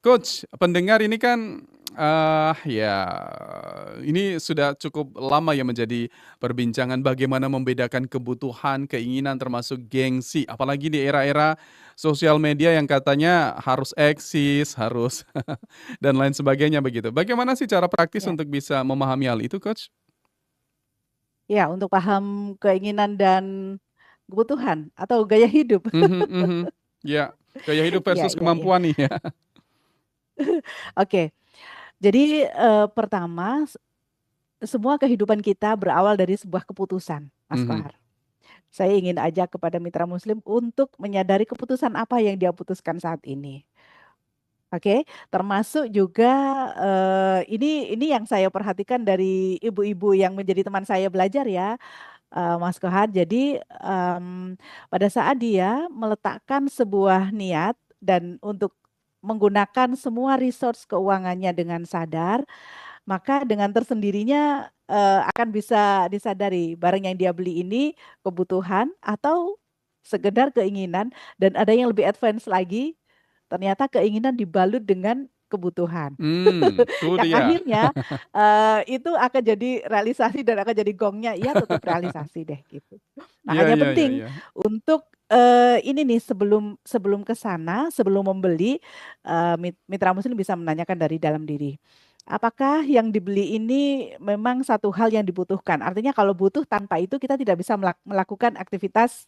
Coach, pendengar ini kan, ya ini sudah cukup lama ya menjadi perbincangan bagaimana membedakan kebutuhan, keinginan, termasuk gengsi. Apalagi di era-era sosial media yang katanya harus eksis, harus dan lain sebagainya begitu. Bagaimana sih cara praktis Ya, untuk bisa memahami hal itu, Coach? ya untuk paham keinginan dan kebutuhan atau gaya hidup. Mhm mhm. Ya, gaya hidup Ya, versus ya, ya. kemampuan nih ya. Oke. Jadi pertama, semua kehidupan kita berawal dari sebuah keputusan, Mas Mhm. Kohar. Saya ingin ajak kepada mitra Muslim untuk menyadari keputusan apa yang dia putuskan saat ini. Oke, termasuk juga ini yang saya perhatikan dari ibu-ibu yang menjadi teman saya belajar ya, Mas Kohar. Jadi pada saat dia meletakkan sebuah niat dan untuk menggunakan semua resource keuangannya dengan sadar, maka dengan tersendirinya akan bisa disadari barang yang dia beli ini kebutuhan atau sekedar keinginan, dan ada yang lebih advance lagi, ternyata keinginan dibalut dengan kebutuhan. Itu Yang dia. akhirnya itu akan jadi realisasi dan akan jadi gongnya, iya tetap realisasi deh gitu. Iya Makanya iya iya penting iya. untuk ini nih, sebelum sebelum ke sana, sebelum membeli, mitra muslim bisa menanyakan dari dalam diri. Apakah yang dibeli ini memang satu hal yang dibutuhkan? Artinya kalau butuh, tanpa itu kita tidak bisa melakukan aktivitas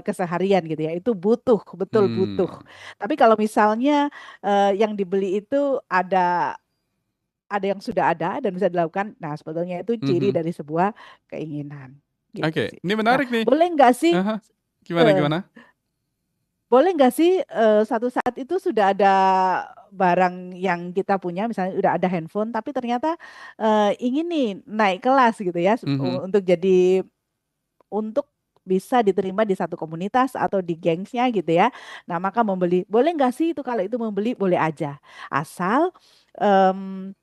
keseharian gitu ya. Itu butuh, betul butuh. Mmm. Tapi kalau misalnya yang dibeli itu ada yang sudah ada dan bisa dilakukan. Nah, sebetulnya itu ciri Mhm. dari sebuah keinginan gitu Oke, sih. ini Nah, menarik nih. boleh nggak sih, Ah. Gimana eh, gimana? boleh nggak sih satu saat itu sudah ada barang yang kita punya, misalnya udah ada handphone, tapi ternyata ingin nih naik kelas gitu ya, Mhm. untuk jadi untuk bisa diterima di satu komunitas atau di gengsnya gitu ya. Nah, maka membeli, boleh nggak sih itu, kalau itu membeli boleh aja, asal em,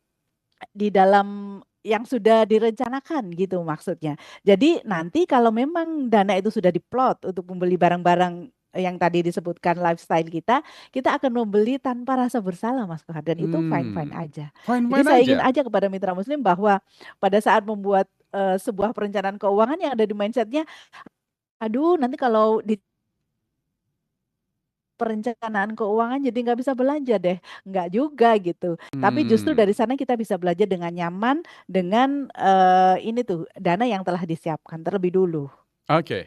di dalam yang sudah direncanakan gitu maksudnya. Jadi nanti kalau memang dana itu sudah diplot untuk membeli barang-barang yang tadi disebutkan lifestyle kita, kita akan membeli tanpa rasa bersalah, Mas Kohar, dan itu fine-fine Mmm. aja. Jadi Fine-fine saya ingin aja? aja kepada mitra muslim bahwa pada saat membuat sebuah perencanaan keuangan yang ada di mindsetnya, aduh nanti kalau di perencanaan keuangan jadi nggak bisa belanja deh. Nggak juga gitu. Tapi justru Mmm. dari sana kita bisa belajar dengan nyaman dengan ini tuh dana yang telah disiapkan terlebih dulu. Oke.